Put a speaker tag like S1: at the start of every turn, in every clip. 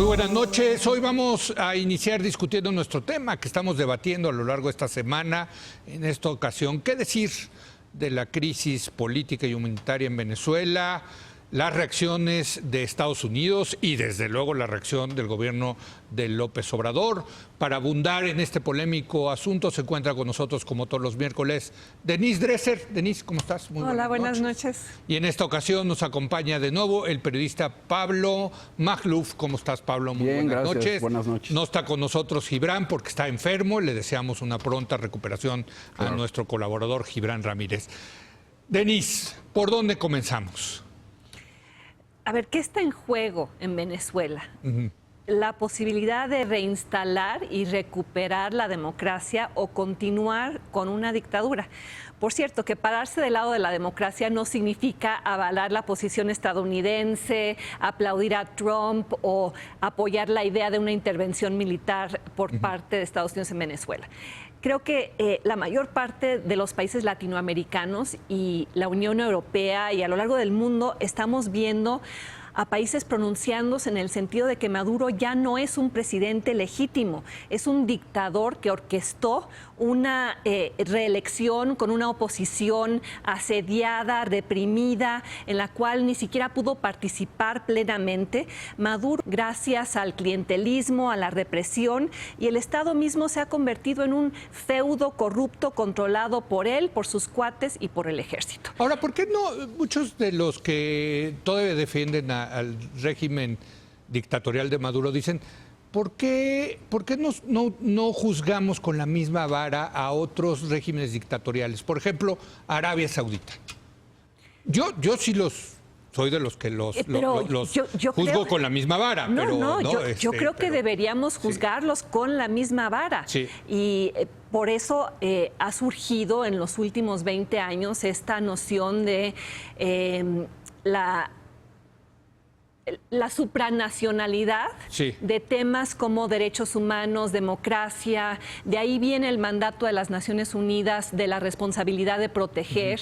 S1: Muy buenas noches. Hoy vamos a iniciar discutiendo nuestro tema que estamos debatiendo a lo largo de esta semana. En esta ocasión, ¿qué decir de la crisis política y humanitaria en Venezuela? Las reacciones de Estados Unidos y desde luego la reacción del gobierno de López Obrador. Para abundar en este polémico asunto se encuentra con nosotros como todos los miércoles Denise Dresser. Denise, ¿cómo estás?
S2: Muy Hola, buenas noches.
S1: Y en esta ocasión nos acompaña de nuevo el periodista Pablo Magluf. ¿Cómo estás, Pablo?
S3: Muy buenas noches. Buenas noches.
S1: No está con nosotros Gibran porque está enfermo. Le deseamos una pronta recuperación a nuestro colaborador Gibran Ramírez. Denise, ¿por dónde comenzamos?
S2: A ver, ¿qué está en juego en Venezuela? La posibilidad de reinstalar y recuperar la democracia o continuar con una dictadura. Por cierto, que pararse del lado de la democracia no significa avalar la posición estadounidense, aplaudir a Trump o apoyar la idea de una intervención militar por parte de Estados Unidos en Venezuela. Creo que la mayor parte de los países latinoamericanos y la Unión Europea y a lo largo del mundo estamos viendo a países pronunciándose en el sentido de que Maduro ya no es un presidente legítimo, es un dictador que orquestó una reelección con una oposición asediada, reprimida, en la cual ni siquiera pudo participar plenamente. Maduro, gracias al clientelismo, a la represión, y el Estado mismo se ha convertido en un feudo corrupto controlado por él, por sus cuates y por el ejército.
S1: Ahora, ¿por qué no muchos de los que todavía defienden al régimen dictatorial de Maduro dicen, ¿por qué no juzgamos con la misma vara a otros regímenes dictatoriales? Por ejemplo, Arabia Saudita. Yo sí soy de los que los juzgo con la misma vara.
S2: Yo creo que deberíamos juzgarlos con la misma vara.
S1: Sí.
S2: Y por eso ha surgido en los últimos 20 años esta noción de la supranacionalidad de temas como derechos humanos, democracia. De ahí viene el mandato de las Naciones Unidas de la responsabilidad de proteger.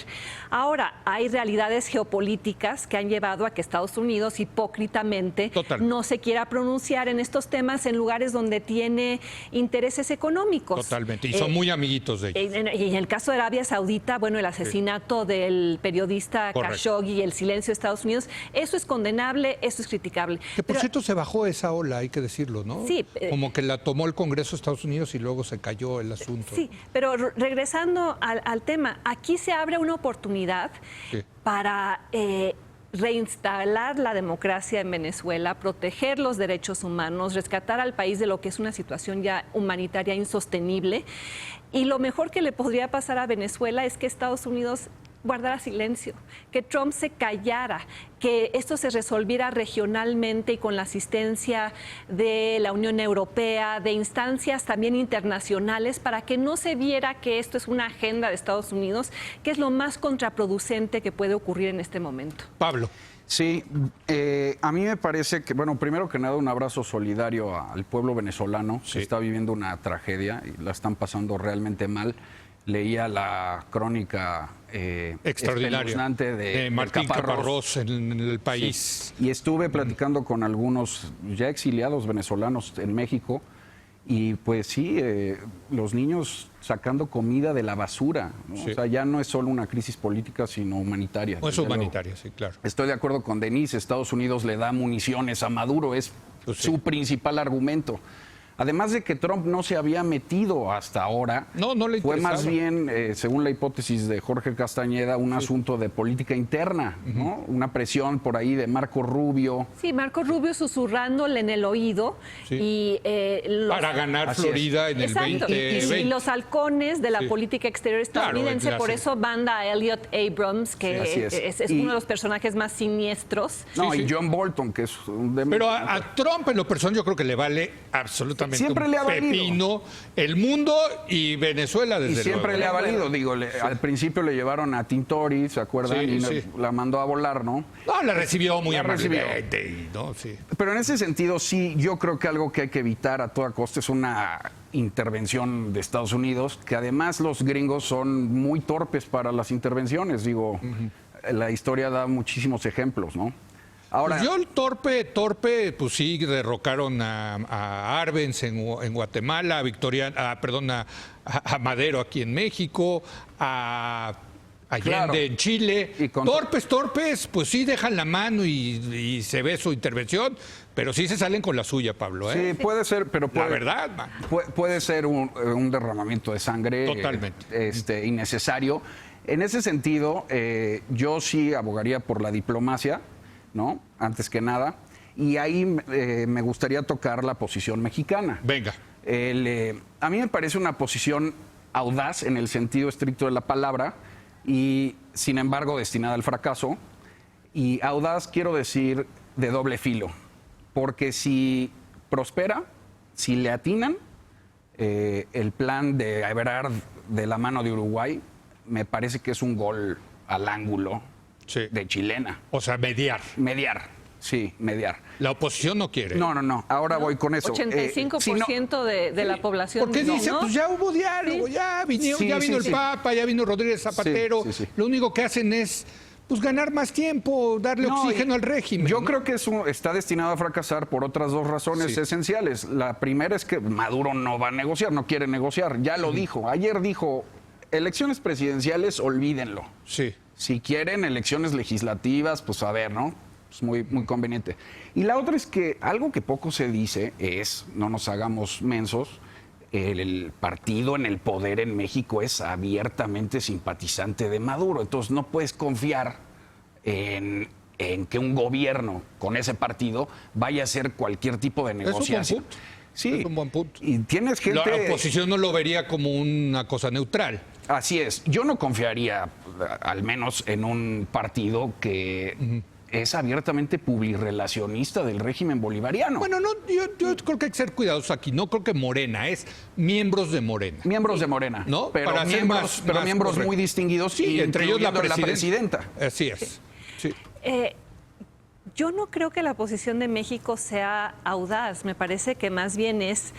S2: Ahora, hay realidades geopolíticas que han llevado a que Estados Unidos hipócritamente no se quiera pronunciar en estos temas en lugares donde tiene intereses económicos.
S1: Totalmente, y son muy amiguitos de ellos.
S2: Y en el caso de Arabia Saudita, bueno, el asesinato del periodista Khashoggi y el silencio de Estados Unidos, eso es condenable, eso es criticable.
S1: Que por cierto se bajó esa ola, hay que decirlo, ¿no?
S2: Sí.
S1: Como que la tomó el Congreso de Estados Unidos y luego se cayó el asunto.
S2: Sí, pero regresando al tema, aquí se abre una oportunidad para reinstalar la democracia en Venezuela, proteger los derechos humanos, rescatar al país de lo que es una situación ya humanitaria insostenible. Y lo mejor que le podría pasar a Venezuela es que Estados Unidos guardara silencio, que Trump se callara, que esto se resolviera regionalmente y con la asistencia de la Unión Europea, de instancias también internacionales, para que no se viera que esto es una agenda de Estados Unidos, que es lo más contraproducente que puede ocurrir en este momento.
S1: Pablo.
S3: Sí, a mí me parece que, bueno, primero que nada un abrazo solidario al pueblo venezolano, que está viviendo una tragedia y la están pasando realmente mal. Leía la crónica
S1: extraordinaria
S3: de
S1: Martín Caparrós en El País.
S3: Sí. Y estuve platicando con algunos ya exiliados venezolanos en México y pues sí, los niños sacando comida de la basura, ¿no? O sea, ya no es solo una crisis política, sino humanitaria.
S1: No es humanitaria, sí, claro.
S3: Estoy de acuerdo con Denise, Estados Unidos le da municiones a Maduro, es su principal argumento. Además de que Trump no se había metido hasta ahora,
S1: no le
S3: fue
S1: interesaba.
S3: más bien, según la hipótesis de Jorge Castañeda, un asunto de política interna, ¿no? Una presión por ahí de Marco Rubio.
S2: Sí, Marco Rubio susurrándole en el oído. Y,
S1: para ganar Florida en el 2020.
S2: Y los halcones de la política exterior estadounidense,
S1: claro,
S2: por eso manda a Elliot Abrams, que es uno de los personajes más siniestros.
S3: No, y John Bolton, que es un...
S1: Pero a Trump en lo personal yo creo que le vale absolutamente
S3: siempre le ha valido.
S1: Pepino, el mundo y Venezuela desde
S3: luego. Y siempre le ha valido, digo, al principio le llevaron a Tintori, ¿se acuerdan? Y la mandó a volar, ¿no?
S1: No, la recibió muy amablemente, ¿no? Sí.
S3: Pero en ese sentido, sí, yo creo que algo que hay que evitar a toda costa es una intervención de Estados Unidos, que además los gringos son muy torpes para las intervenciones, digo, la historia da muchísimos ejemplos, ¿no? Ahora,
S1: pues yo el torpe, pues sí, derrocaron a Arbenz en Guatemala, a Madero aquí en México, a Allende
S3: claro,
S1: en Chile. Torpes, pues sí dejan la mano y se ve su intervención, pero sí se salen con la suya, Pablo.
S3: Sí, puede ser, pero
S1: la verdad,
S3: puede ser un derramamiento de sangre
S1: totalmente
S3: innecesario. En ese sentido, yo sí abogaría por la diplomacia, ¿no? Antes que nada. Y ahí me gustaría tocar la posición mexicana.
S1: Venga.
S3: A mí me parece una posición audaz en el sentido estricto de la palabra y, sin embargo, destinada al fracaso. Y audaz quiero decir de doble filo, porque si prospera, si le atinan, el plan de Ebrard de la mano de Uruguay me parece que es un gol al ángulo de chilena.
S1: O sea, mediar.
S3: Sí, mediar.
S1: La oposición no quiere.
S3: No. Ahora voy con eso.
S2: 85% de la población.
S1: Porque dice,
S2: ¿no?
S1: pues ya hubo diálogo, ya vino el Papa, ya vino Rodríguez Zapatero.
S3: Sí.
S1: Lo único que hacen es pues ganar más tiempo, darle oxígeno al régimen.
S3: Yo creo que eso está destinado a fracasar por otras dos razones esenciales. La primera es que Maduro no va a negociar, no quiere negociar. Ya lo dijo. Ayer dijo, elecciones presidenciales, olvídenlo.
S1: Sí.
S3: Si quieren elecciones legislativas, pues a ver, ¿no? Es muy conveniente. Y la otra es que algo que poco se dice es, no nos hagamos mensos, el partido en el poder en México es abiertamente simpatizante de Maduro. Entonces no puedes confiar en que un gobierno con ese partido vaya a hacer cualquier tipo de negociación.
S1: Sí, es un buen punto.
S3: Y tienes gente...
S1: La oposición no lo vería como una cosa neutral.
S3: Así es. Yo no confiaría, al menos, en un partido que... es abiertamente publirrelacionista del régimen bolivariano.
S1: Bueno, no, yo creo que hay que ser cuidadosos aquí. No creo que Morena, es miembros de Morena.
S3: Miembros de Morena,
S1: ¿no?
S3: Pero
S1: para
S3: miembros,
S1: ser más
S3: miembros muy distinguidos,
S1: sí, entre ellos la
S3: presidenta.
S1: Así es. Sí.
S2: Yo no creo que la posición de México sea audaz. Me parece que más bien es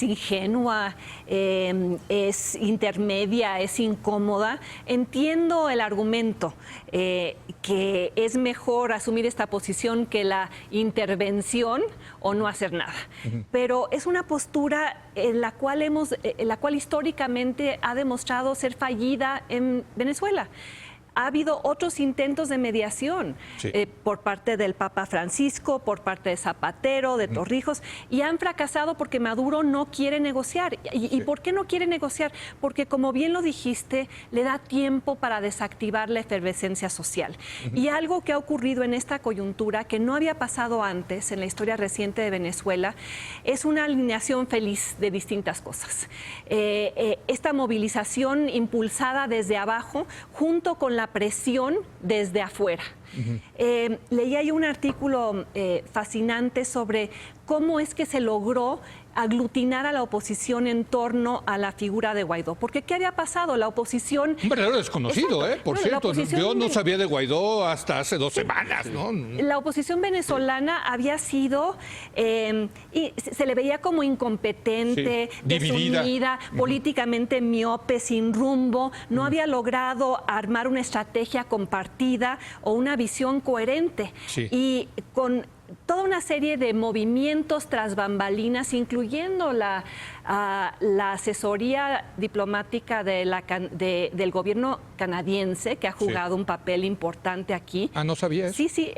S2: ingenua, es intermedia, es incómoda. Entiendo el argumento que es mejor asumir esta posición que la intervención o no hacer nada. Pero es una postura en la cual históricamente ha demostrado ser fallida en Venezuela. Ha habido otros intentos de mediación por parte del Papa Francisco, por parte de Zapatero, de Torrijos, y han fracasado porque Maduro no quiere negociar. ¿Y por qué no quiere negociar? Porque, como bien lo dijiste, le da tiempo para desactivar la efervescencia social. Y algo que ha ocurrido en esta coyuntura, que no había pasado antes en la historia reciente de Venezuela, es una alineación feliz de distintas cosas. Esta movilización impulsada desde abajo, junto con la presión desde afuera. Leí ahí un artículo fascinante sobre cómo es que se logró aglutinar a la oposición en torno a la figura de Guaidó. Porque ¿qué había pasado? La oposición...
S1: Un verdadero desconocido, por cierto. Yo no sabía de Guaidó hasta hace 2 semanas, ¿no?
S2: La oposición venezolana había sido... y se le veía como incompetente, desunida, políticamente miope, sin rumbo. No había logrado armar una estrategia compartida o una visión coherente. Y con toda una serie de movimientos tras bambalinas, incluyendo la asesoría diplomática del gobierno canadiense, que ha jugado un papel importante aquí.
S1: Ah, no sabía eso.
S2: Sí.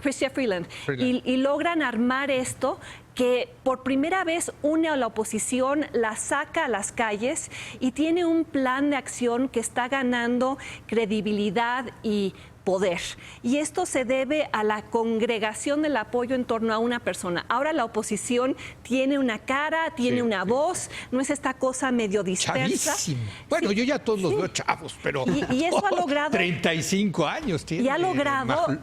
S2: Chrystia Freeland. Y logran armar esto que por primera vez une a la oposición, la saca a las calles y tiene un plan de acción que está ganando credibilidad y poder. Y esto se debe a la congregación del apoyo en torno a una persona. Ahora la oposición tiene una cara, tiene una voz, no es esta cosa medio dispersa.
S1: Chavísimo. Bueno, yo ya todos los veo chavos, pero...
S2: Y eso ha logrado...
S1: 35 años tiene.
S2: Y ha logrado...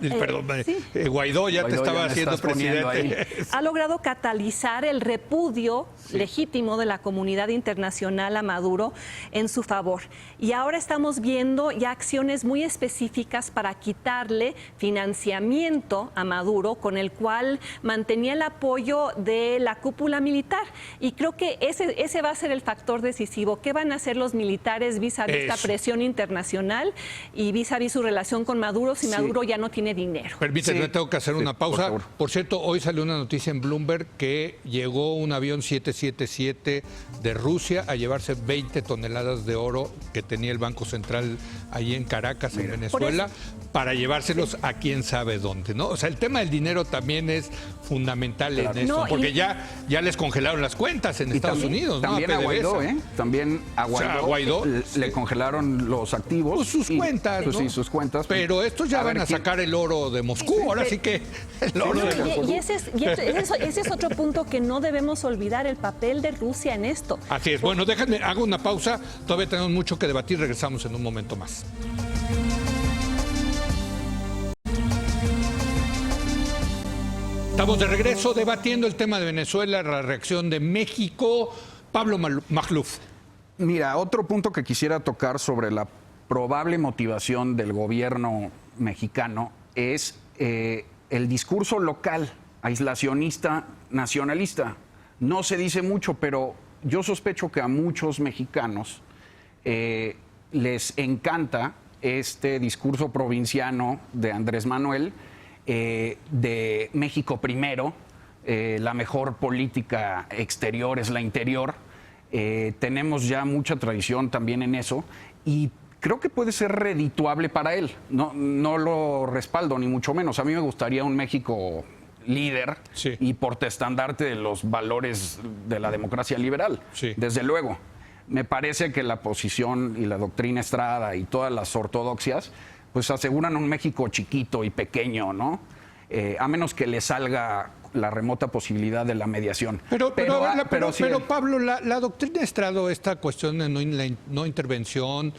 S1: Guaidó ya te estaba haciendo presidente.
S2: Ha logrado catalizar el repudio legítimo de la comunidad internacional a Maduro en su favor. Y ahora estamos viendo ya acciones muy específicas para para quitarle financiamiento a Maduro, con el cual mantenía el apoyo de la cúpula militar. Y creo que ese va a ser el factor decisivo. ¿Qué van a hacer los militares vis a vis esta presión internacional y vis a vis su relación con Maduro si Maduro ya no tiene dinero?
S1: Permíteme, tengo que hacer una pausa. Por cierto, hoy salió una noticia en Bloomberg que llegó un avión 777 de Rusia a llevarse 20 toneladas de oro que tenía el Banco Central ahí en Caracas, en Venezuela, para llevárselos a quién sabe dónde, ¿no? O sea, el tema del dinero también es fundamental en esto, porque ya les congelaron las cuentas en Estados Unidos, ¿no?
S3: También a Guaidó, También a Guaidó, le congelaron los activos.
S1: Pues sus cuentas, ¿no?
S3: Sí, sus cuentas.
S1: Pero estos ya van a sacar el oro de Moscú, ahora sí que el oro de Moscú.
S2: Y ese es otro punto que no debemos olvidar, el papel de Rusia en esto.
S1: Así es. Bueno, déjenme, hago una pausa. Todavía tenemos mucho que debatir. Regresamos en un momento más. Estamos de regreso debatiendo el tema de Venezuela, la reacción de México. Pablo Magluf.
S3: Mira, otro punto que quisiera tocar sobre la probable motivación del gobierno mexicano es el discurso local, aislacionista, nacionalista. No se dice mucho, pero yo sospecho que a muchos mexicanos les encanta este discurso provinciano de Andrés Manuel, de México primero, la mejor política exterior es la interior. Tenemos ya mucha tradición también en eso y creo que puede ser redituable para él. No lo respaldo, ni mucho menos. A mí me gustaría un México líder y portaestandarte de los valores de la democracia liberal, desde luego. Me parece que la posición y la doctrina Estrada y todas las ortodoxias pues aseguran un México chiquito y pequeño, ¿no? A menos que le salga la remota posibilidad de la mediación.
S1: Pero Pablo, la doctrina Estrada, esta cuestión de no intervención,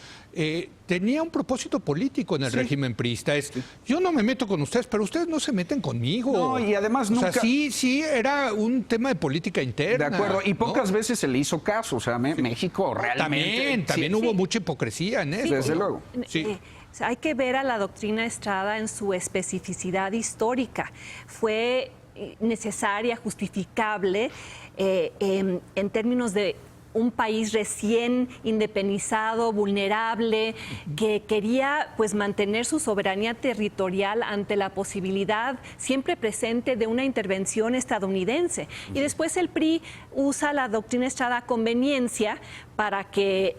S1: tenía un propósito político en el régimen priista. Yo no me meto con ustedes, pero ustedes no se meten conmigo.
S3: No, y además nunca...
S1: O sea, sí, era un tema de política interna.
S3: De acuerdo, y pocas veces se le hizo caso. O sea, México realmente...
S1: También hubo mucha hipocresía en eso.
S3: Desde luego.
S2: Hay que ver a la doctrina Estrada en su especificidad histórica. Fue necesaria, justificable en términos de un país recién independizado, vulnerable, que quería pues mantener su soberanía territorial ante la posibilidad siempre presente de una intervención estadounidense. Y después el PRI usa la doctrina Estrada a conveniencia para que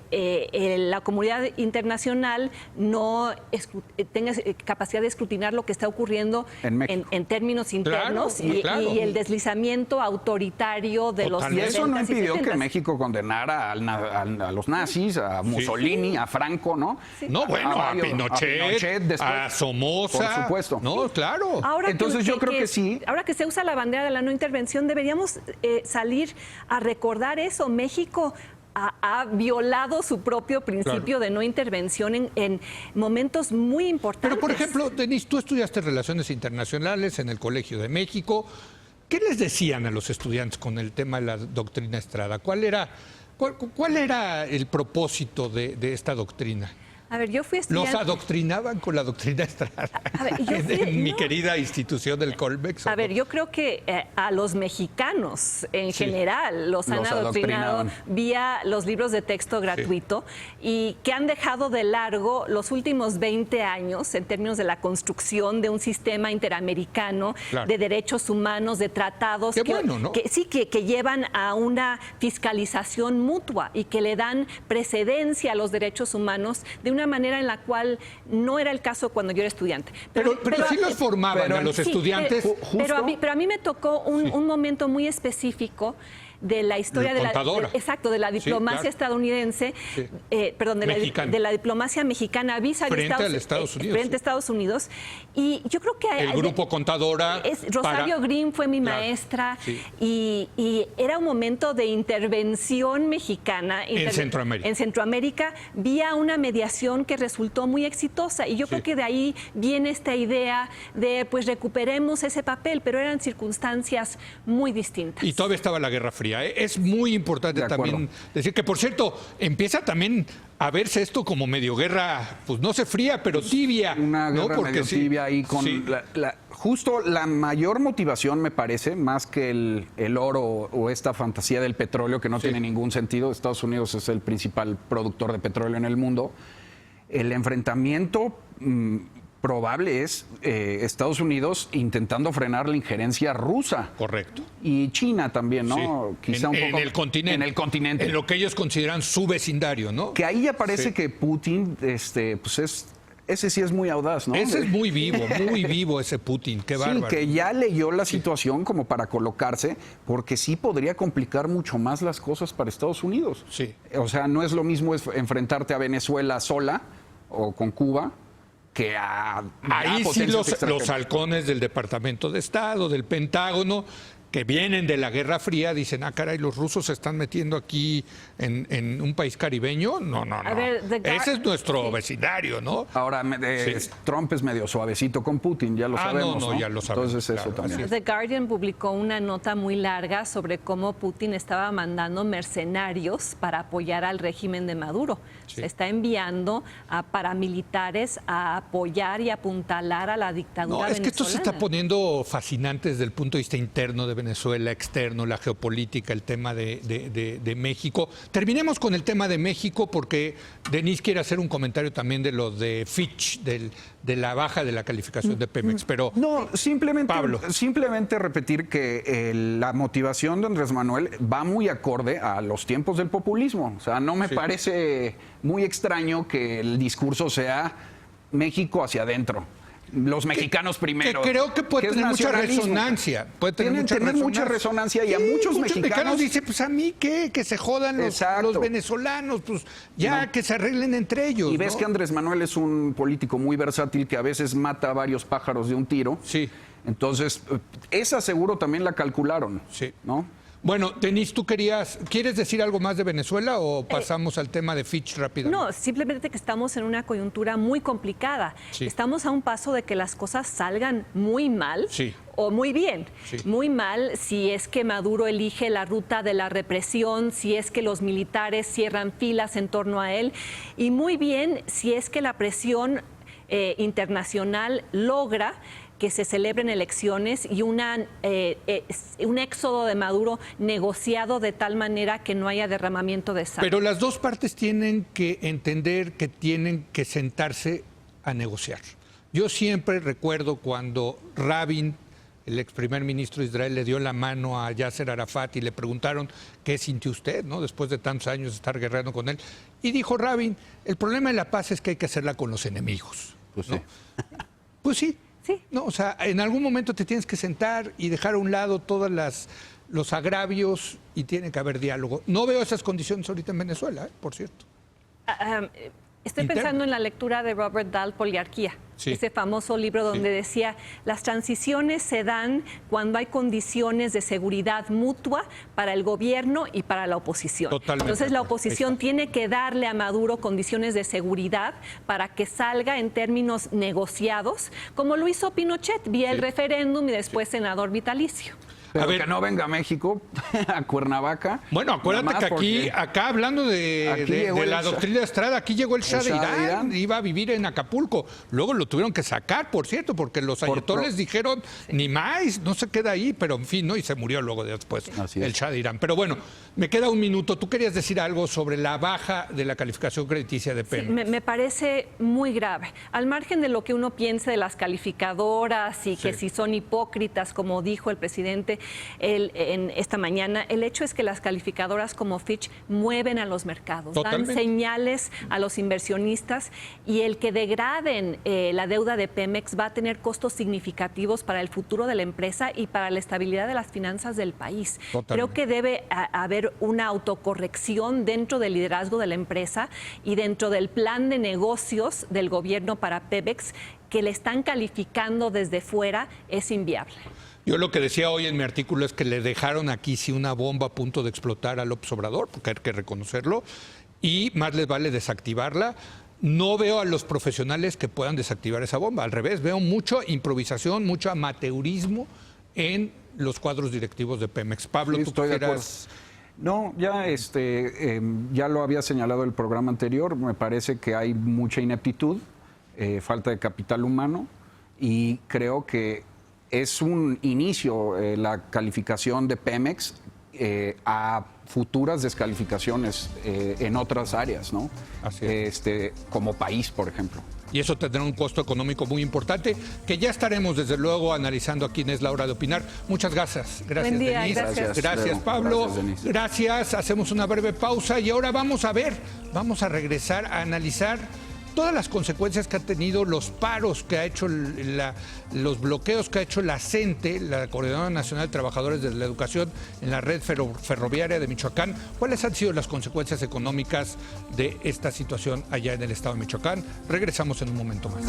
S2: la comunidad internacional no tenga capacidad de escrutinar lo que está ocurriendo en términos internos y el deslizamiento autoritario de los 60s
S3: y eso no impidió
S2: 70s.
S3: Que México condenara a los nazis, a Mussolini, a Franco, ¿no?
S1: No, bueno, a Pinochet, después, a Somoza.
S3: Por supuesto.
S1: No, claro.
S3: Entonces yo creo que sí.
S2: Ahora que se usa la bandera de la no intervención, deberíamos salir a recordar eso. México ha violado su propio principio de no intervención en momentos muy importantes.
S1: Pero, por ejemplo, Denise, tú estudiaste Relaciones Internacionales en el Colegio de México. ¿Qué les decían a los estudiantes con el tema de la doctrina Estrada? ¿Cuál era el propósito de esta doctrina?
S2: A ver, yo fui estudiante...
S1: ¿Los adoctrinaban con la doctrina Estrada en mi querida institución del Colmex?
S2: A ver, yo creo que a los mexicanos en general los han adoctrinado vía los libros de texto gratuito y que han dejado de largo los últimos 20 años en términos de la construcción de un sistema interamericano de derechos humanos, de tratados que llevan a una fiscalización mutua y que le dan precedencia a los derechos humanos de una manera en la cual no era el caso cuando yo era estudiante.
S1: Pero sí los formaban a los estudiantes.
S2: Pero a mí me tocó un momento muy específico de la historia de la diplomacia estadounidense, de la diplomacia mexicana frente a Estados Unidos. Y yo creo que
S1: el grupo Contadora
S2: Rosario Green fue mi maestra y era un momento de intervención mexicana en Centroamérica vía una mediación que resultó muy exitosa y yo creo que de ahí viene esta idea de pues recuperemos ese papel, pero eran circunstancias muy distintas.
S1: Y todavía estaba la Guerra Fría fría. Es muy importante también decir que, por cierto, empieza también a verse esto como medio guerra, pues no sé fría, pero tibia.
S3: Una guerra medio tibia ahí con justo la mayor motivación, me parece, más que el oro o esta fantasía del petróleo que no tiene ningún sentido. Estados Unidos es el principal productor de petróleo en el mundo. El enfrentamiento probable es Estados Unidos intentando frenar la injerencia rusa.
S1: Correcto.
S3: Y China también, ¿no?
S1: Sí.
S3: Quizá un poco
S1: en el continente.
S3: En el continente.
S1: En lo que ellos consideran su vecindario, ¿no?
S3: Que ahí ya parece que Putin, pues ese sí es muy audaz, ¿no?
S1: Ese es muy vivo ese Putin, qué bárbaro.
S3: Sí, que ya leyó la situación como para colocarse, porque sí podría complicar mucho más las cosas para Estados Unidos.
S1: Sí.
S3: O sea, no es lo mismo enfrentarte a Venezuela sola o con Cuba, que
S1: ahí sí los halcones del Departamento de Estado, del Pentágono, que vienen de la Guerra Fría, dicen, caray, los rusos se están metiendo aquí en un país caribeño. No.
S2: A ver,
S1: ese es nuestro vecindario, ¿no?
S3: Ahora, Trump es medio suavecito con Putin, ya lo sabemos, ¿no?
S1: Ya lo sabemos.
S3: Entonces eso también.
S2: The Guardian publicó una nota muy larga sobre cómo Putin estaba mandando mercenarios para apoyar al régimen de Maduro. Se está enviando a paramilitares a apoyar y apuntalar a la dictadura venezolana.
S1: Es que esto se está poniendo fascinante desde el punto de vista interno de Venezuela, externo, la geopolítica, el tema de México. Terminemos con el tema de México porque Denise quiere hacer un comentario también de lo de Fitch, de la baja de la calificación de Pemex. Pero
S3: no,
S1: Pablo.
S3: simplemente repetir que la motivación de Andrés Manuel va muy acorde a los tiempos del populismo. O sea, no me parece muy extraño que el discurso sea México hacia adentro. Los mexicanos primero.
S1: Que creo que puede tener mucha resonancia. Puede tener
S3: mucha resonancia y a muchos mexicanos
S1: dicen, pues a mí qué, que se jodan los venezolanos, pues ya que se arreglen entre ellos.
S3: Y ves que Andrés Manuel es un político muy versátil que a veces mata a varios pájaros de un tiro.
S1: Sí.
S3: Entonces, esa seguro también la calcularon.
S1: Sí.
S3: ¿No?
S1: Bueno, Denise, ¿quieres decir algo más de Venezuela o pasamos al tema de Fitch rápidamente?
S2: No, simplemente que estamos en una coyuntura muy complicada.
S1: Sí.
S2: Estamos a un paso de que las cosas salgan muy mal.
S1: Sí.
S2: O muy bien.
S1: Sí.
S2: Muy mal si es que Maduro elige la ruta de la represión, si es que los militares cierran filas en torno a él, y muy bien si es que la presión internacional logra que se celebren elecciones y un éxodo de Maduro negociado de tal manera que no haya derramamiento de sangre.
S1: Pero las dos partes tienen que entender que tienen que sentarse a negociar. Yo siempre recuerdo cuando Rabin, el ex primer ministro de Israel, le dio la mano a Yasser Arafat y le preguntaron qué sintió usted, ¿no? Después de tantos años de estar guerreando con él. Y dijo Rabin, el problema de la paz es que hay que hacerla con los enemigos.
S3: Pues
S1: ¿no?
S3: sí.
S1: Pues sí.
S2: Sí.
S1: No, o sea, en algún momento te tienes que sentar y dejar a un lado todos los agravios y tiene que haber diálogo. No veo esas condiciones ahorita en Venezuela, por cierto.
S2: Estoy pensando en la lectura de Robert Dahl, Poliarquía, ese famoso libro donde decía, las transiciones se dan cuando hay condiciones de seguridad mutua para el gobierno y para la oposición.
S1: Totalmente.
S2: Entonces la oposición tiene que darle a Maduro condiciones de seguridad para que salga en términos negociados, como lo hizo Pinochet, vía el referéndum y después senador vitalicio.
S3: Pero que no venga a México, a Cuernavaca.
S1: Bueno, acuérdate que acá hablando de la doctrina Estrada, aquí llegó el Shah de Irán, iba a vivir en Acapulco. Luego lo tuvieron que sacar, por cierto, porque los ayatoles dijeron, ni más, no se queda ahí, pero en fin, ¿no? Y se murió luego después el Shah de Irán. Pero bueno, me queda un minuto. Tú querías decir algo sobre la baja de la calificación crediticia de Pemex.
S2: Sí, me parece muy grave. Al margen de lo que uno piense de las calificadoras y que si son hipócritas, como dijo el presidente en esta mañana, el hecho es que las calificadoras como Fitch mueven a los mercados, dan señales a los inversionistas, y el que degraden la deuda de Pemex va a tener costos significativos para el futuro de la empresa y para la estabilidad de las finanzas del país. Creo que debe haber una autocorrección dentro del liderazgo de la empresa y dentro del plan de negocios del gobierno para Pemex, que le están calificando desde fuera, es inviable.
S1: Yo lo que decía hoy en mi artículo es que le dejaron aquí sí una bomba a punto de explotar a López Obrador, porque hay que reconocerlo, y más les vale desactivarla. No veo a los profesionales que puedan desactivar esa bomba, al revés, veo mucha improvisación, mucho amateurismo en los cuadros directivos de Pemex. Pablo,
S3: Sí,
S1: tú
S3: estoy de acuerdo.
S1: quisieras...
S3: No, ya, ya lo había señalado el programa anterior, me parece que hay mucha ineptitud, falta de capital humano, y creo que es un inicio la calificación de Pemex a futuras descalificaciones en otras áreas, ¿no?
S1: Así es.
S3: Como país, por ejemplo.
S1: Y eso tendrá un costo económico muy importante, que ya estaremos desde luego analizando aquí en Es la Hora de Opinar. Muchas gracias. Gracias,
S2: Buen día,
S1: Denise.
S2: gracias.
S1: Gracias,
S3: Leo.
S1: Pablo.
S3: Gracias, Denise.
S1: Gracias. Hacemos una breve pausa y ahora vamos a regresar a analizar todas las consecuencias que han tenido los paros que ha hecho, los bloqueos que ha hecho la CENTE, la Coordinadora Nacional de Trabajadores de la Educación, en la red ferroviaria de Michoacán. ¿Cuáles han sido las consecuencias económicas de esta situación allá en el estado de Michoacán? Regresamos en un momento más.